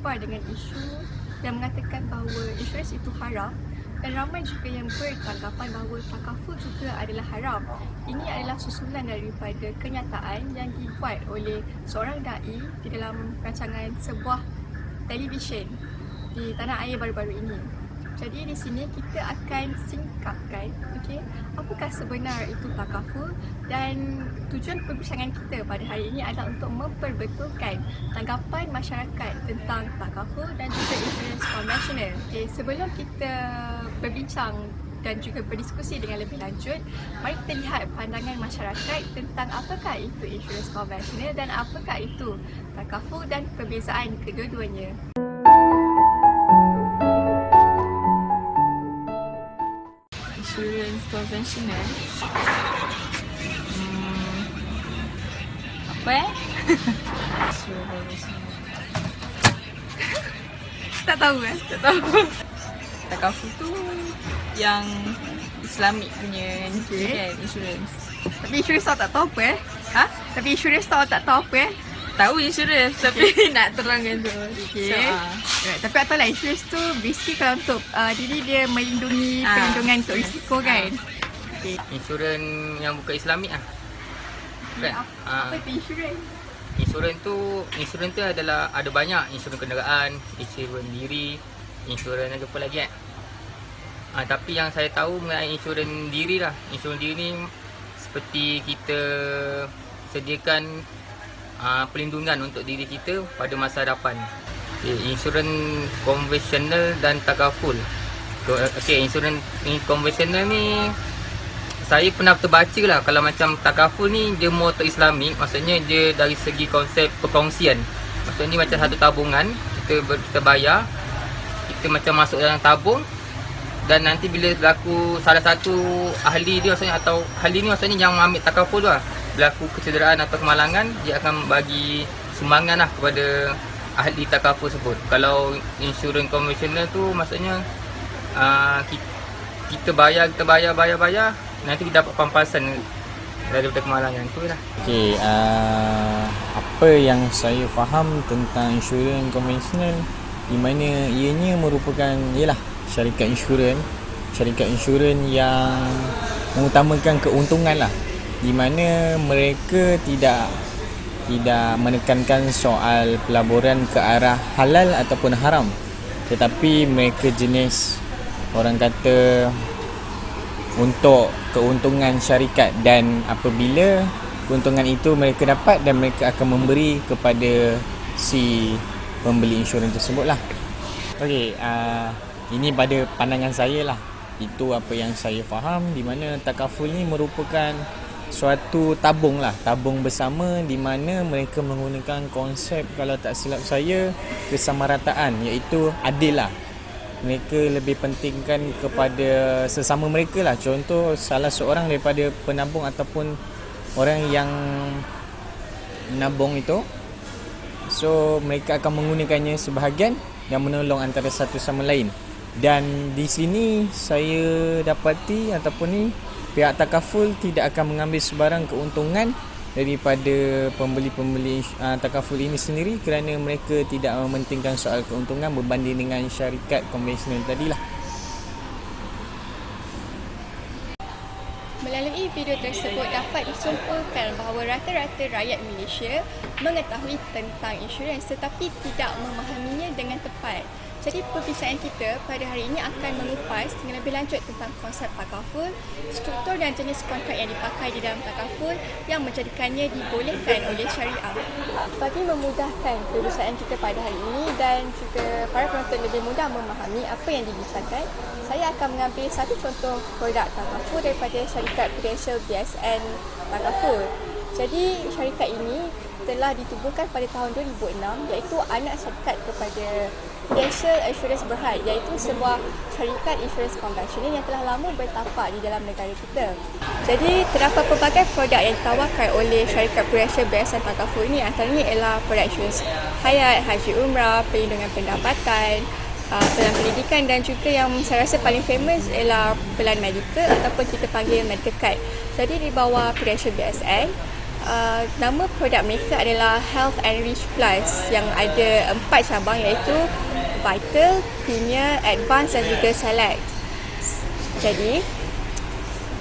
terpapar dengan isu yang mengatakan bahawa insurans itu haram, dan ramai juga yang bertanggapan bahawa takaful juga adalah haram. Ini adalah susulan daripada kenyataan yang dibuat oleh seorang da'i di dalam rancangan sebuah televisyen di tanah air baru-baru ini. Jadi di sini kita akan singkapkan, apakah sebenar itu takaful, dan tujuan perbincangan kita pada hari ini adalah untuk memperbetulkan tanggapan masyarakat tentang takaful dan juga insurans konvensional. Sebelum kita berbincang dan juga berdiskusi dengan lebih lanjut, mari kita lihat pandangan masyarakat tentang apakah itu insurans konvensional dan apakah itu takaful dan perbezaan kedua-duanya. Insurans konvensional. Apa Tak tahu Tak tahu. Takaful tu yang Islamik punya insurans. Tapi insurans tahu tak tahu apa Tapi insurans tahu tak tahu apa Tahu insurans tapi nak terangkan tu. Tapi tak tahulah insurans tu basically kalau untuk diri dia melindungi perlindungan untuk risiko kan. Insurans yang bukan Islamik kan? Apa tu insurans? Insurans tu adalah ada banyak, insurans kenderaan, insurans diri, insurans apa lagi tapi yang saya tahu mengenai insurans diri lah. Insurans diri ni seperti kita sediakan perlindungan untuk diri kita pada masa hadapan. Insurans konvensional dan takaful. Insurans konvensional ni saya pernah terbaca lah, kalau macam takaful ni dia more Islamik, maksudnya dia dari segi konsep perkongsian. Maksudnya ni macam satu tabungan, kita bayar, kita macam masuk dalam tabung, dan nanti bila berlaku salah satu ahli dia maksudnya, atau ahli ni maksudnya yang ambil takaful tu lah, berlaku kecederaan atau kemalangan, dia akan bagi sumbangan lah kepada ahli takaful tersebut. Kalau insurans konvensional tu maksudnya kita bayar, nanti kita dapat pampasan daripada kemalangan tu lah. Apa yang saya faham tentang insurans konvensional, di mana ianya merupakan syarikat insurans yang mengutamakan keuntungan lah, di mana mereka tidak menekankan soal pelaburan ke arah halal ataupun haram, tetapi mereka jenis orang kata untuk keuntungan syarikat, dan apabila keuntungan itu mereka dapat dan mereka akan memberi kepada si pembeli insurans tersebut lah. Ini pada pandangan saya lah. Itu apa yang saya faham, di mana takaful ni merupakan suatu tabung bersama, di mana mereka menggunakan konsep, kalau tak silap saya, kesamarataan, iaitu adil lah. Mereka lebih pentingkan kepada sesama mereka lah. Contoh, salah seorang daripada penabung ataupun orang yang menabung itu, so mereka akan menggunakannya sebahagian dan menolong antara satu sama lain. Dan di sini saya dapati ataupun ni pihak takaful tidak akan mengambil sebarang keuntungan daripada pembeli-pembeli takaful ini sendiri, kerana mereka tidak mementingkan soal keuntungan berbanding dengan syarikat konvensional tadilah. Melalui video tersebut dapat disimpulkan bahawa rata-rata rakyat Malaysia mengetahui tentang insurans tetapi tidak memahaminya dengan tepat. Jadi perbincangan kita pada hari ini akan mengupas dengan lebih lanjut tentang konsep takaful, struktur dan jenis kontrak yang dipakai di dalam takaful yang menjadikannya dibolehkan oleh syariah. Bagi memudahkan perbincangan kita pada hari ini dan juga para penonton lebih mudah memahami apa yang dibincangkan, saya akan mengambil satu contoh produk takaful daripada syarikat Prudential BSN Takaful. Jadi syarikat ini telah ditubuhkan pada tahun 2006, iaitu anak syarikat kepada Prudential Insurance Berhad, iaitu sebuah syarikat insurans konvensional yang telah lama bertapak di dalam negara kita. Jadi terdapat pelbagai produk yang ditawarkan oleh syarikat Prudential BSN Takaful ini, antaranya ialah produk insurans hayat, haji umrah, perlindungan pendapatan, pelan pendidikan, dan juga yang saya rasa paling famous ialah pelan medical ataupun kita panggil medical card. Jadi di bawah Prudential BSN, Nama produk mereka adalah Health and Rich Plus yang ada 4 cabang iaitu Vital, Premier, Advanced dan juga Select. Jadi,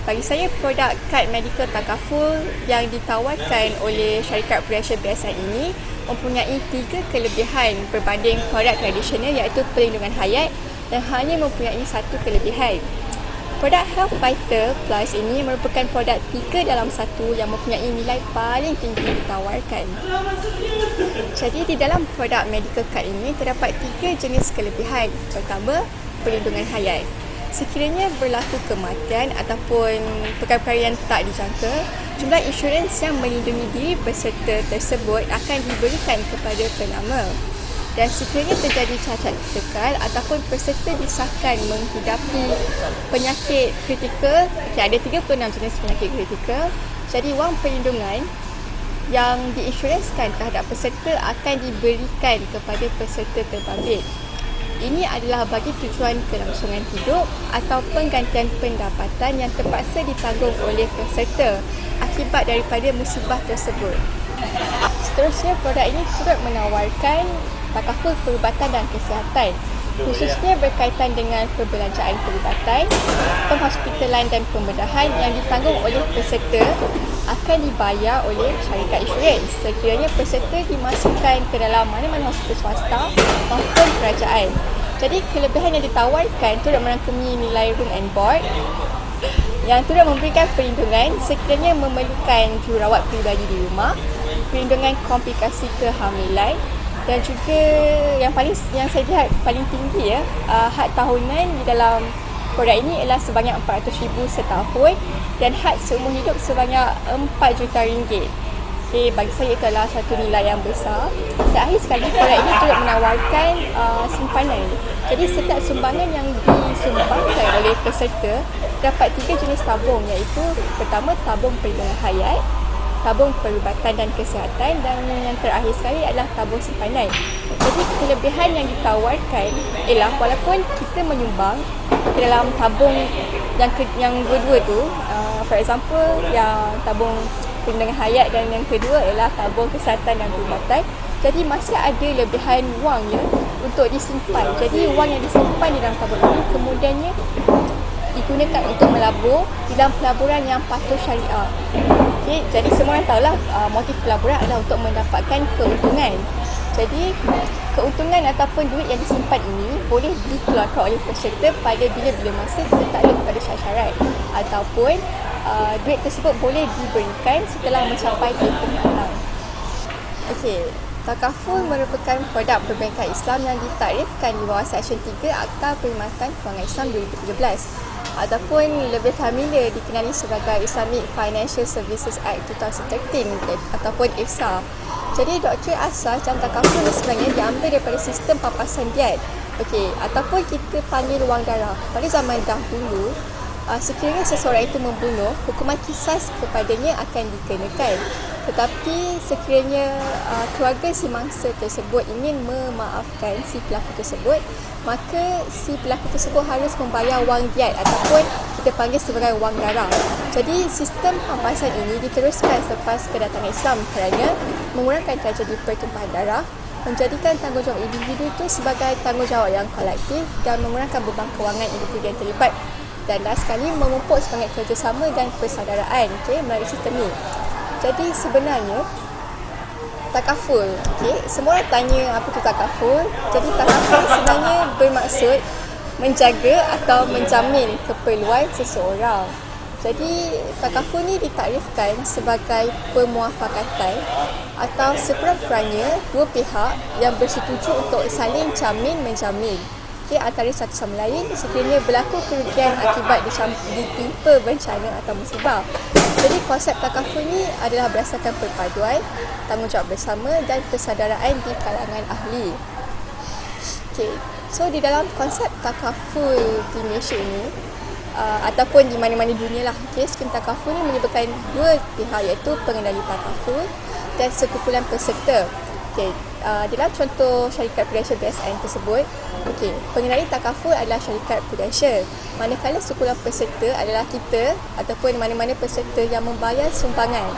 bagi saya produk kad medical Takaful yang ditawarkan oleh syarikat Prudential BSN ini mempunyai 3 kelebihan berbanding produk tradisional iaitu perlindungan hayat dan hanya mempunyai 1 kelebihan. Produk Health Vital Plus ini merupakan produk 3 dalam 1 yang mempunyai nilai paling tinggi ditawarkan. Jadi di dalam produk medical card ini terdapat 3 jenis kelebihan. Pertama, perlindungan hayat. Sekiranya berlaku kematian ataupun perkara-perkara yang tak dijangka, jumlah insurans yang melindungi diri peserta tersebut akan diberikan kepada penama. Dan sekiranya terjadi cacat kritikal ataupun peserta disahkan menghidapi penyakit kritikal, ada 36 jenis penyakit kritikal, jadi wang perlindungan yang diinsuraskan terhadap peserta akan diberikan kepada peserta terbabit. Ini adalah bagi tujuan kelangsungan hidup atau penggantian pendapatan yang terpaksa ditanggung oleh peserta akibat daripada musibah tersebut. Seterusnya, produk ini turut menawarkan Takaful perubatan dan kesihatan, khususnya berkaitan dengan perbelanjaan perubatan, penghospitalan dan pembedahan yang ditanggung oleh peserta akan dibayar oleh syarikat insurans sekiranya peserta dimasukkan ke dalam mana-mana hospital swasta maupun kerajaan. Jadi kelebihan yang ditawarkan turut merangkumi nilai room and board yang turut memberikan perlindungan sekiranya memerlukan jururawat peribadi di rumah, perlindungan komplikasi kehamilan, dan juga yang saya lihat paling tinggi had tahunan di dalam produk ini ialah sebanyak 400,000 setahun dan had seumur hidup sebanyak 4 juta ringgit. Okay, bagi saya itu adalah satu nilai yang besar. Terakhir sekali, produk ini turut menawarkan simpanan. Jadi setiap sumbangan yang disumbangkan oleh peserta dapat 3 jenis tabung iaitu pertama tabung perlindungan hayat, tabung perubatan dan kesihatan, dan yang terakhir sekali adalah tabung simpanan. Jadi kelebihan yang ditawarkan ialah walaupun kita menyumbang ke dalam tabung yang kedua tu, for example yang tabung perlindungan hayat dan yang kedua ialah tabung kesihatan dan perubatan, jadi masih ada lebihan wangnya untuk disimpan. Jadi wang yang disimpan di dalam tabung ini kemudiannya digunakan untuk melabur di dalam pelaburan yang patuh syariah. Okay, jadi semua orang tahulah motif pelaburan adalah untuk mendapatkan keuntungan. Jadi keuntungan ataupun duit yang disimpan ini boleh dikeluarkan oleh peserta pada bila-bila masa tertakluk kepada syarat ataupun duit tersebut boleh diberikan setelah mencapai tempoh matang. Okey, Takaful merupakan produk perbankan Islam yang ditakdirkan di bawah Seksyen 3 Akta Perkhidmatan Kewangan Islam 2013 ataupun lebih familiar dikenali sebagai Islamic Financial Services Act 2013 ataupun IFSA. Jadi doktrin asas dan Takaful sebenarnya diambil daripada sistem papasan diat. Okey, ataupun kita panggil wang darah. Pada zaman dahulu, sekiranya seseorang itu membunuh, hukuman kisas kepadanya akan dikenakan. Tetapi sekiranya keluarga si mangsa tersebut ingin memaafkan si pelaku tersebut, maka si pelaku tersebut harus membayar wang diat ataupun kita panggil sebagai wang darah. Jadi sistem pampasan ini diteruskan selepas kedatangan Islam kerana mengurangkan tragedi pertumpahan darah, menjadikan tanggungjawab individu itu sebagai tanggungjawab yang kolektif dan mengurangkan beban kewangan individu yang terlibat, dan last sekali memupuk semangat kerjasama dan persaudaraan melalui sistem ini. Jadi sebenarnya Takaful, semua orang tanya apa itu Takaful. Jadi Takaful sebenarnya bermaksud menjaga atau menjamin keperluan seseorang. Jadi Takaful ni ditakdirkan sebagai pemuafakatan atau sekurang-kurangnya dua pihak yang bersetuju untuk saling jamin menjamin antara satu sama lain sekiranya berlaku kerugian akibat ditimpa bencana atau musibah. Jadi konsep Takaful ni adalah berdasarkan perpaduan, tanggungjawab bersama dan persaudaraan di kalangan ahli. So di dalam konsep Takaful di Malaysia ini ataupun di mana-mana dunia lah, sistem Takaful ni menyebutkan dua pihak iaitu pengendali Takaful dan sekumpulan peserta. Dalam contoh syarikat Prudential BSN tersebut, pengendali Takaful adalah syarikat Prudential, manakala sekumpulan peserta adalah kita ataupun mana-mana peserta yang membayar sumbangan.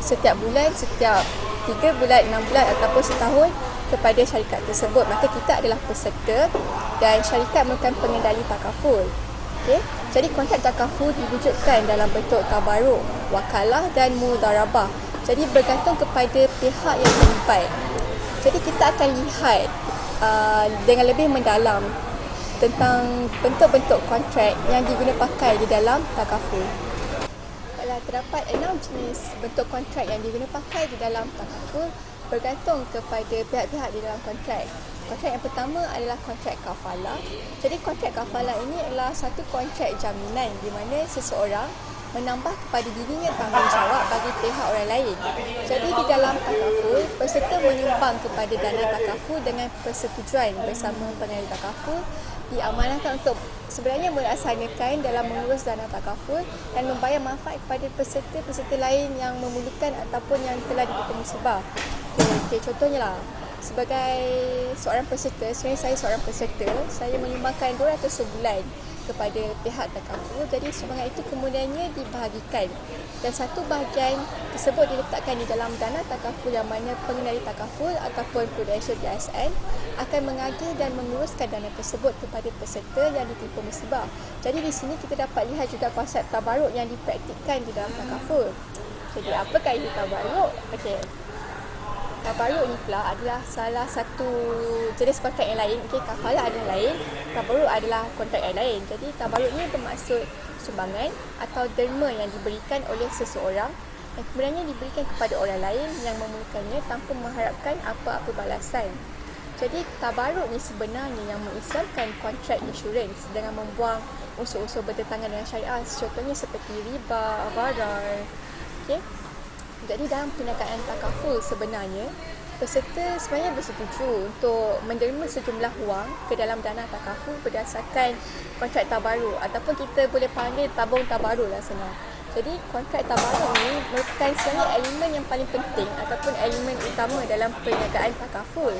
setiap bulan, setiap 3 bulan, 6 bulan ataupun setahun kepada syarikat tersebut. Maka kita adalah peserta dan syarikat merupakan pengendali takaful. Okay? Jadi kontrak takaful diwujudkan dalam bentuk tabaruk, wakalah dan mudharabah. Jadi bergantung kepada pihak yang terlibat. Jadi kita akan lihat dengan lebih mendalam tentang bentuk-bentuk kontrak yang diguna pakai di dalam takaful. Terdapat 6 jenis bentuk kontrak yang diguna pakai di dalam takaful bergantung kepada pihak-pihak di dalam kontrak. Kontrak yang pertama adalah kontrak kafalah. Jadi kontrak kafalah ini adalah satu kontrak jaminan di mana seseorang menambah kepada dirinya tanggungjawab bagi pihak orang lain. Jadi di dalam takaful, peserta menyumbang kepada dana takaful dengan persetujuan bersama pengendali takaful, diamanahkan untuk sebenarnya melaksanakan dalam mengurus dana takaful dan membayar manfaat kepada peserta-peserta lain yang memerlukan ataupun yang telah ditimpa musibah. Okay, contohnya lah, sebagai seorang peserta, sebenarnya saya seorang peserta, saya menyumbangkan 200 sebulan kepada pihak takaful. Jadi sumbangan itu kemudiannya dibahagikan dan satu bahagian tersebut diletakkan di dalam dana takaful yang mana pengendali takaful ataupun prudential DSN akan mengagih dan menguruskan dana tersebut kepada peserta yang ditimpa musibah. Jadi di sini kita dapat lihat juga konsep tabaruk yang dipraktikkan di dalam takaful. Jadi apakah itu tabaruk? Okey. Tabaruk ni pula adalah salah satu jenis kontrak yang lain. Okay, kafalah adalah lain, tabaruk adalah kontrak yang lain. Jadi tabaruk ni bermaksud sumbangan atau derma yang diberikan oleh seseorang yang kemudiannya diberikan kepada orang lain yang memerlukannya tanpa mengharapkan apa-apa balasan. Jadi tabaruk ni sebenarnya yang mengislamkan kontrak insurans dengan membuang unsur-unsur bertentangan dengan syariah. Contohnya seperti riba, gharar. Okay. Jadi dalam perniagaan takaful sebenarnya, peserta sebenarnya bersetuju untuk menderma sejumlah wang ke dalam dana takaful berdasarkan kontrak tabaruk ataupun kita boleh panggil tabung tabaruk lah senang. Jadi kontrak tabaruk ni merupakan sebenarnya elemen yang paling penting ataupun elemen utama dalam perniagaan takaful.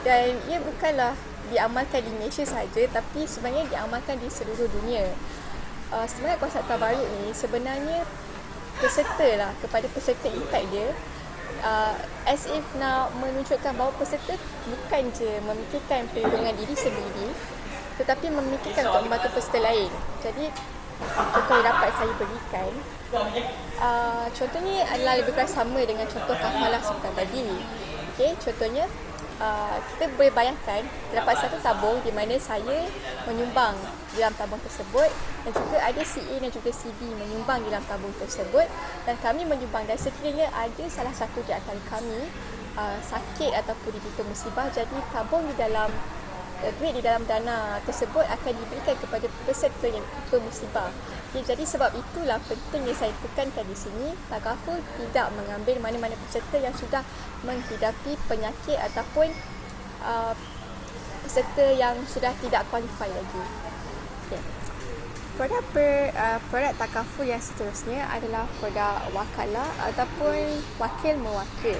Dan ia bukanlah diamalkan di Malaysia sahaja tapi sebenarnya diamalkan di seluruh dunia. Sebenarnya konsep tabaruk ni sebenarnya peserta lah kepada peserta impact dia as if nak menunjukkan bahawa peserta bukan je memikirkan perlindungan diri sendiri tetapi memikirkan untuk membantu peserta lain. Jadi contoh yang dapat saya berikan contohnya adalah lebih kurang sama dengan contoh kafalah sebentar tadi. Okay, contohnya kita boleh bayangkan terdapat satu tabung di mana saya menyumbang di dalam tabung tersebut dan juga ada CA dan juga CD menyumbang di dalam tabung tersebut dan kami menyumbang dan sekiranya ada salah satu di antara kami sakit ataupun ditimpa musibah, jadi tabung di dalam duit di dalam dana tersebut akan diberikan kepada peserta yang ditimpa musibah. Jadi sebab itulah pentingnya saya tekankan di sini, takaful tidak mengambil mana-mana peserta yang sudah menghidapi penyakit ataupun peserta yang sudah tidak qualify lagi. Okay. Produk takaful yang seterusnya adalah produk wakalah ataupun wakil mewakil.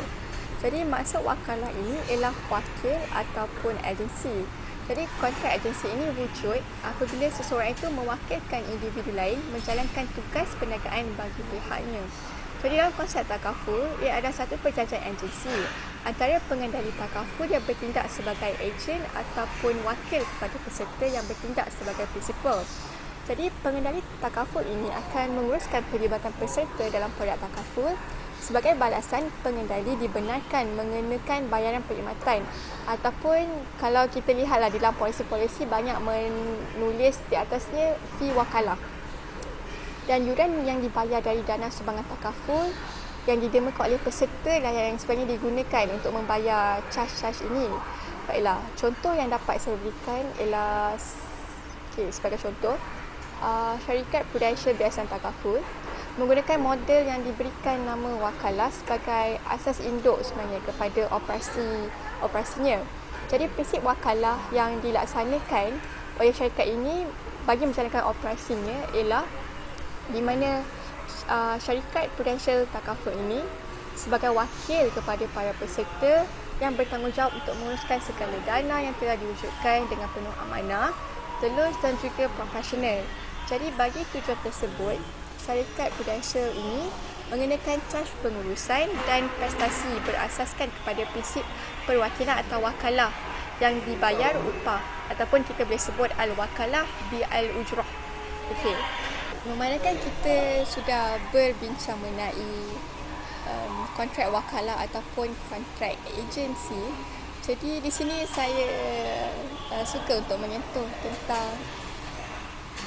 Jadi maksud wakalah ini ialah wakil ataupun agensi. Jadi kontrak agensi ini wujud apabila seseorang itu mewakilkan individu lain menjalankan tugas perniagaan bagi pihaknya. Jadi dalam konsep takaful, ia ada satu perjanjian agensi antara pengendali takaful yang bertindak sebagai ejen ataupun wakil kepada peserta yang bertindak sebagai prinsipal. Jadi pengendali takaful ini akan menguruskan pelibatan peserta dalam produk takaful. Sebagai balasan, pengendali dibenarkan mengenakan bayaran perkhidmatan ataupun kalau kita lihatlah dalam polisi-polisi banyak menulis di atasnya fee wakalah. Dan yuran yang dibayar dari dana sumbangan takaful yang didermakan oleh peserta lah yang sebenarnya digunakan untuk membayar charge-charge ini. Baiklah, contoh yang dapat saya berikan ialah sebagai contoh, syarikat prudential DSN takaful menggunakan model yang diberikan nama wakalah sebagai asas induk sebenarnya kepada operasinya. Jadi prinsip wakalah yang dilaksanakan oleh syarikat ini bagi menjalankan operasinya ialah di mana syarikat prudential takaful ini sebagai wakil kepada para peserta yang bertanggungjawab untuk menguruskan segala dana yang telah diwujudkan dengan penuh amanah, telus dan juga profesional. Jadi bagi tujuan tersebut, syarikat prudential ini mengenakan caj pengurusan dan prestasi berasaskan kepada prinsip perwakilan atau wakalah yang dibayar upah, ataupun kita boleh sebut al-wakalah bil-ujrah. Okey. Memandangkan kita sudah berbincang mengenai kontrak wakalah ataupun kontrak agensi, jadi di sini saya suka untuk menyentuh tentang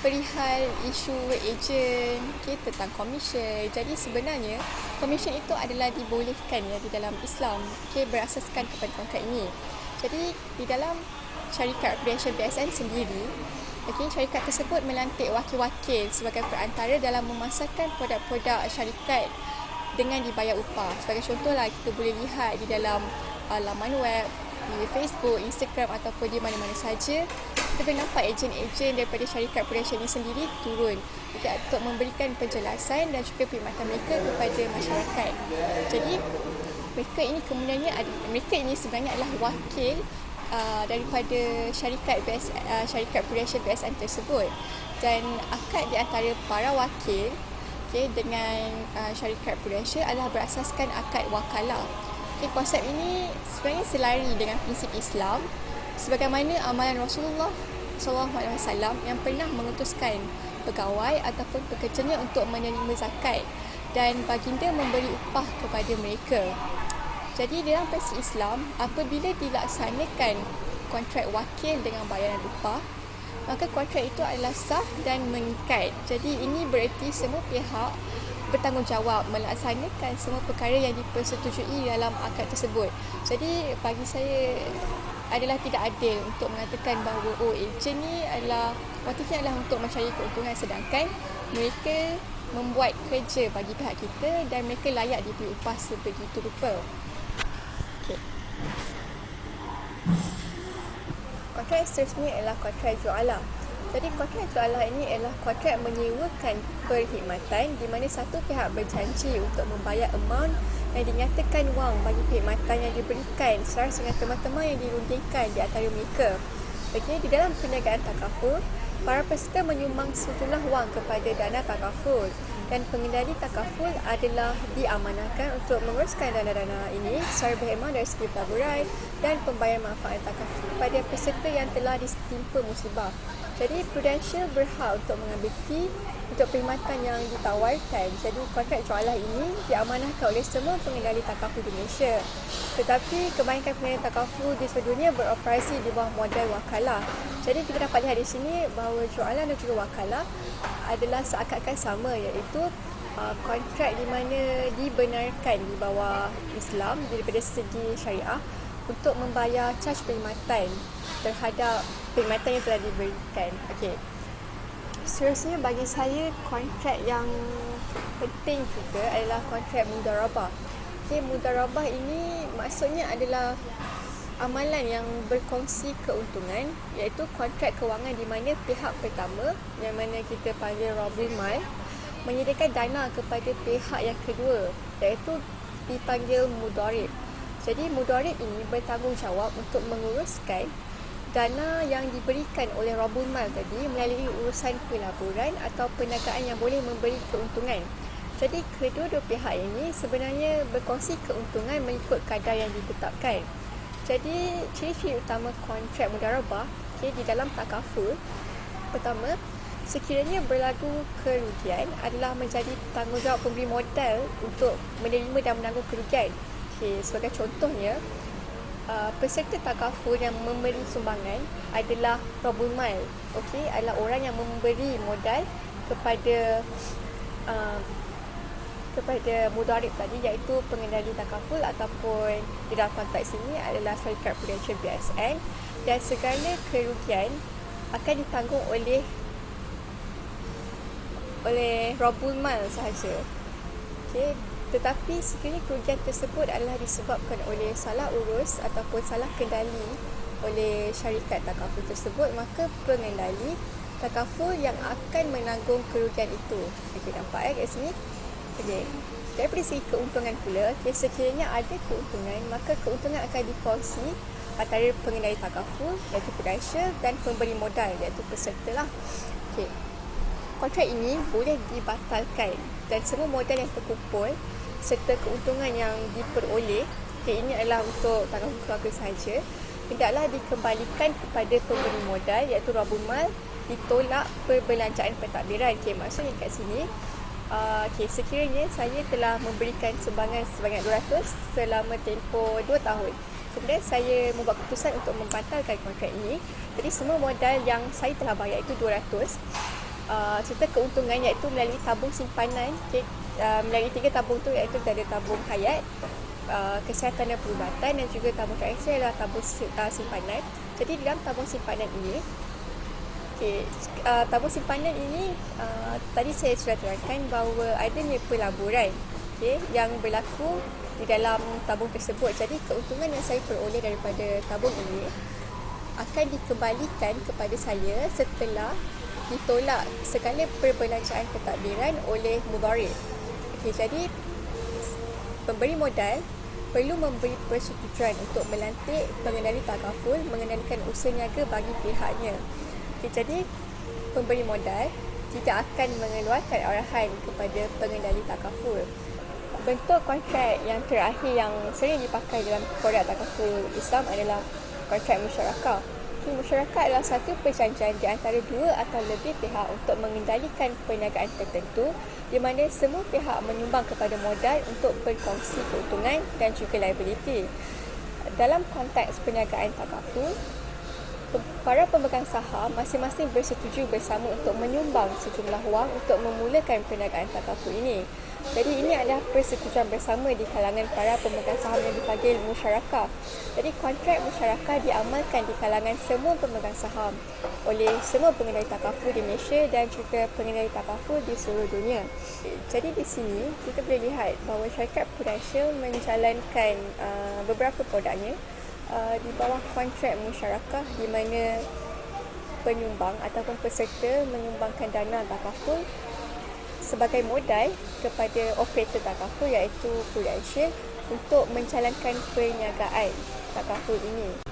perihal isu ejen, tentang komisen. Jadi sebenarnya komisen itu adalah dibolehkan di dalam Islam, berasaskan kepada kontrak ini. Jadi di dalam syarikat Prudential BSN sendiri, syarikat tersebut melantik wakil-wakil sebagai perantara dalam memasarkan produk-produk syarikat dengan dibayar upah. Sebagai contohlah, kita boleh lihat di dalam laman web, di Facebook, Instagram ataupun di mana-mana saja, kita boleh nampak ejen-ejen daripada syarikat Prudential ini sendiri turun untuk memberikan penjelasan dan juga perkhidmatan mereka kepada masyarakat. Jadi mereka ini sebenarnya adalah wakil daripada syarikat Prudential BSN tersebut, dan akad di antara para wakil dengan syarikat Prudential adalah berasaskan akad wakalah. Konsep ini sebenarnya selari dengan prinsip Islam, sebagaimana amalan Rasulullah SAW yang pernah mengutuskan pegawai ataupun pekerjanya untuk menerima zakat, dan baginda memberi upah kepada mereka. Jadi dalam prinsip Islam, apabila dilaksanakan kontrak wakil dengan bayaran upah, maka kontrak itu adalah sah dan mengikat. Jadi ini bererti semua pihak bertanggungjawab melaksanakan semua perkara yang dipersetujui dalam akad tersebut. Jadi bagi saya adalah tidak adil untuk mengatakan bahawa ejen ni adalah motifnya adalah untuk mencari keuntungan, sedangkan mereka membuat kerja bagi pihak kita dan mereka layak diberi upah sebegitu rupa. Kontrak seterusnya ialah kontrak jualah. Jadi kontrak jualah ini ialah kontrak menyewakan perkhidmatan di mana satu pihak berjanji untuk membayar amount yang dinyatakan wang bagi perkhidmatan yang diberikan selaras dengan teman-teman yang dirundingkan di antara mereka. Di dalam perniagaan takaful, para peserta menyumbang sejumlah wang kepada dana takaful, dan pengendali takaful adalah diamanahkan untuk menguruskan dana-dana ini secara berhemah dari segi pelaburan dan pembayaran manfaat takaful kepada peserta yang telah ditimpa musibah. Jadi Prudential berhak untuk mengambil fee untuk perkhidmatan yang ditawarkan. Jadi kontrak jualah ini diamanahkan oleh semua pengendali takaful di Malaysia. Tetapi kebanyakan pengendali takaful di seluruh dunia beroperasi di bawah model wakalah. Jadi kita dapat lihat di sini bahawa jualan dan juga wakalah adalah seakan-akan sama, iaitu kontrak di mana dibenarkan di bawah Islam daripada segi syariah untuk membayar caj perkhidmatan terhadap perkhidmatan yang telah diberikan. Seterusnya bagi saya kontrak yang penting juga adalah kontrak mudarabah. Mudarabah ini maksudnya adalah amalan yang berkongsi keuntungan, iaitu kontrak kewangan di mana pihak pertama yang mana kita panggil Robin Mal menyediakan dana kepada pihak yang kedua, iaitu dipanggil mudarib. Jadi mudarib ini bertanggungjawab untuk menguruskan dana yang diberikan oleh Robin Mal tadi melalui urusan pelaburan atau perniagaan yang boleh memberi keuntungan. Jadi kedua-dua pihak ini sebenarnya berkongsi keuntungan mengikut kadar yang ditetapkan. Jadi ciri-ciri utama kontrak mudarabah di dalam takaful, pertama, sekiranya berlaku kerugian adalah menjadi tanggungjawab pemberi modal untuk menerima dan menanggung kerugian. Sebagai contohnya, peserta takaful yang memberi sumbangan adalah Robin Mal, adalah orang yang memberi modal kepada mudarib tadi, iaitu pengendali takaful ataupun di dalam konteks ini adalah syarikat Prudential BSN, dan segala kerugian akan ditanggung oleh Robin Mal sahaja. Tetapi sekiranya kerugian tersebut adalah disebabkan oleh salah urus ataupun salah kendali oleh syarikat takaful tersebut, maka pengendali takaful yang akan menanggung kerugian itu. Nampak kat sini? Daripada segi keuntungan pula, sekiranya ada keuntungan, maka keuntungan akan dikongsi antara pengendali takaful, iaitu Prudential, dan pemberi modal, iaitu peserta lah. Kontrak ini boleh dibatalkan dan semua modal yang terkumpul serta keuntungan yang diperoleh, ini adalah untuk takaful keluarga sahaja, hendaklah dikembalikan kepada pemberi modal iaitu rabul mal ditolak perbelanjaan pentadbiran. Maksudnya kat sini sekiranya saya telah memberikan sumbangan sebanyak 200 selama tempoh 2 tahun. Kemudian saya membuat keputusan untuk membatalkan kontrak ini. Jadi semua modal yang saya telah bayar itu 200 serta keuntungan iaitu melalui tabung simpanan, melalui 3 tabung tu iaitu ada tabung hayat, kesihatan dan perubatan dan juga tabung terakhir adalah tabung simpanan. Jadi dalam tabung simpanan ini tabung simpanan ini tadi saya sudah terangkan bahawa adanya pelaburan yang berlaku di dalam tabung tersebut. Jadi keuntungan yang saya peroleh daripada tabung ini akan dikembalikan kepada saya setelah ditolak segala perbelanjaan pentadbiran oleh mudharib. Jadi pemberi modal perlu memberi persetujuan untuk melantik pengendali takaful mengendalikan usaha niaga bagi pihaknya. Jadi pemberi modal tidak akan mengeluarkan arahan kepada pengendali takaful. Bentuk kontrak yang terakhir yang sering dipakai dalam produk Takaful Islam adalah kontrak musyarakah. Musyarakah adalah satu perjanjian di antara 2 atau lebih pihak untuk mengendalikan perniagaan tertentu di mana semua pihak menyumbang kepada modal untuk berkongsi keuntungan dan juga liability. Dalam konteks perniagaan takaful, para pemegang saham masing-masing bersetuju bersama untuk menyumbang sejumlah wang untuk memulakan perniagaan takaful ini. Jadi ini adalah persetujuan bersama di kalangan para pemegang saham yang dipanggil musyarakah. Jadi kontrak musyarakah diamalkan di kalangan semua pemegang saham oleh semua pengendali takaful di Malaysia dan juga pengendali takaful di seluruh dunia. Jadi di sini kita boleh lihat bahawa syarikat Prudential menjalankan beberapa produknya di bawah kontrak musyarakah di mana penyumbang ataupun peserta menyumbangkan dana takaful sebagai modal kepada operator takaful iaitu Prudential untuk menjalankan perniagaan takaful ini.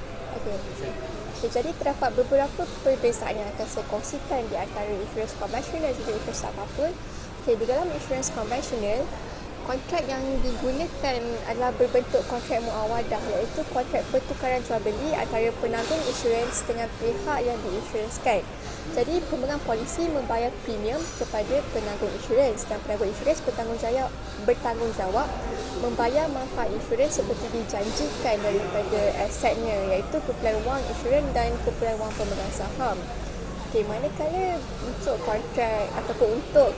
Jadi terdapat beberapa perbezaan yang akan saya kongsikan di antara insurans konvensional dan juga insurans takaful. Di dalam insurans konvensional, kontrak yang digunakan adalah berbentuk kontrak muawadah iaitu kontrak pertukaran jual beli antara penanggung insurans dengan pihak yang diinsurансkan. Jadi pemegang polisi membayar premium kepada penanggung insurans dan penanggung insurans bertanggungjawab membayar manfaat insurans seperti dijanjikan daripada asetnya iaitu kumpulan wang insurans dan kumpulan wang pemegang saham. Manakala untuk kontrak ataupun untuk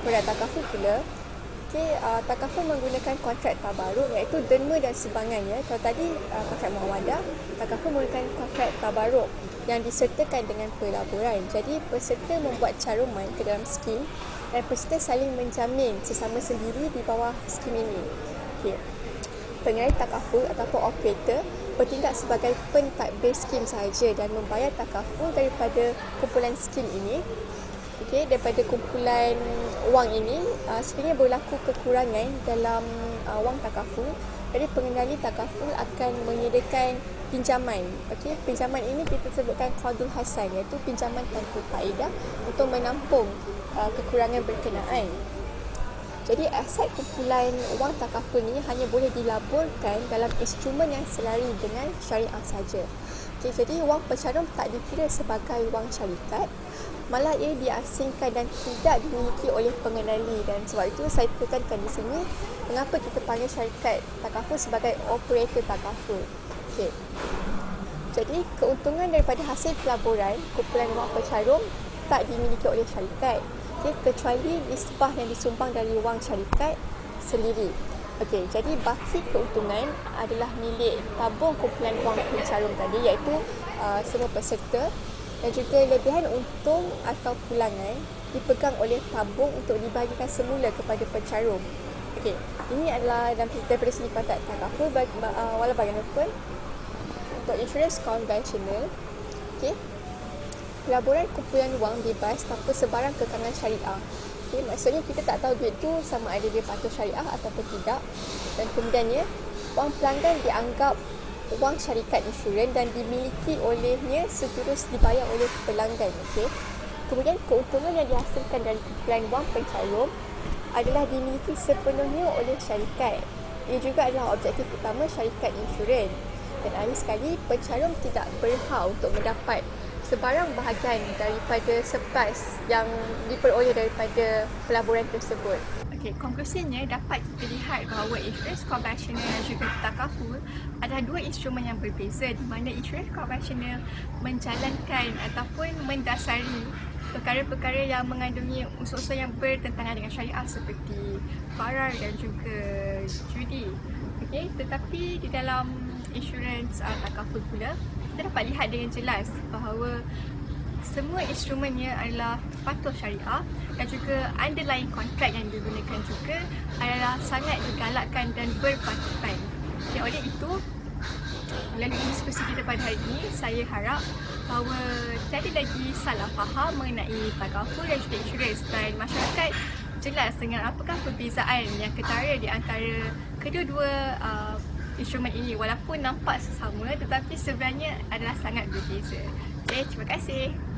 produk takaful pula, takaful menggunakan kontrak tabaruk iaitu derma dan sumbangannya. Kalau tadi kontrak muawadah, takaful menggunakan kontrak tabaruk yang disertakan dengan pelaburan. Jadi peserta membuat caruman ke dalam skim dan peserta saling menjamin sesama sendiri di bawah skim ini. Pengendali takaful ataupun operator bertindak sebagai pentadbir skim sahaja dan membayar takaful daripada kumpulan skim ini. Daripada kumpulan wang ini, sekiranya berlaku kekurangan dalam wang takaful, jadi pengendali takaful akan menyediakan pinjaman. Pinjaman ini kita sebutkan qardul hasan iaitu pinjaman tanpa faedah untuk menampung kekurangan berkenaan. Jadi aset kumpulan wang takaful ini hanya boleh dilaburkan dalam instrumen yang selari dengan syariah saja. Jadi wang pencarum tak dikira sebagai wang syarikat, malah ia diasingkan dan tidak dimiliki oleh pengendali. Dan sebab itu saya tekankan di sini mengapa kita panggil syarikat takaful sebagai operator takaful. Jadi keuntungan daripada hasil pelaburan kumpulan wang pencarum tak dimiliki oleh syarikat, kecuali nisbah yang disumbang dari wang syarikat sendiri. Jadi baki keuntungan adalah milik tabung kumpulan wang pencarum tadi iaitu semua peserta, dan juga lebihan untung atau pulangan dipegang oleh tabung untuk dibagikan semula kepada pencarum. Ini adalah daripada segi kontrak takaful. Walau bagaimanapun, untuk insurans konvensional, pelaburan kumpulan wang bebas tanpa sebarang kekangan syariah. Maksudnya kita tak tahu duit tu sama ada dia patuh syariah ataupun tidak, dan kemudiannya wang pelanggan dianggap wang syarikat insurans dan dimiliki olehnya seterus dibayar oleh pelanggan. Kemudian keuntungan yang dihasilkan dari kumpulan wang pencarum adalah dimiliki sepenuhnya oleh syarikat. Ia juga adalah objektif utama syarikat insurans. Dan akhir sekali, pencarum tidak berhak untuk mendapat sebarang bahagian daripada surplus yang diperoleh daripada pelaburan tersebut. Okey, konklusinya dapat kita lihat bahawa insurans konvensional dan juga takaful adalah dua instrumen yang berbeza, di mana insurans konvensional menjalankan ataupun mendasari perkara-perkara yang mengandungi unsur-unsur yang bertentangan dengan syariah seperti farar dan juga judi. Okey, tetapi di dalam insurans takaful pula kita dapat lihat dengan jelas bahawa semua instrumennya adalah patuh syariah dan juga underlying kontrak yang digunakan juga adalah sangat digalakkan dan berpatutan. Okay, oleh itu, melalui diskusi kita pada hari ini, saya harap bahawa tiada lagi salah faham mengenai takaful dan juga insurans, dan masyarakat jelas dengan apakah perbezaan yang ketara di antara kedua-dua instrumen ini. Walaupun nampak sesama tetapi sebenarnya adalah sangat berbeza. Okay, terima kasih.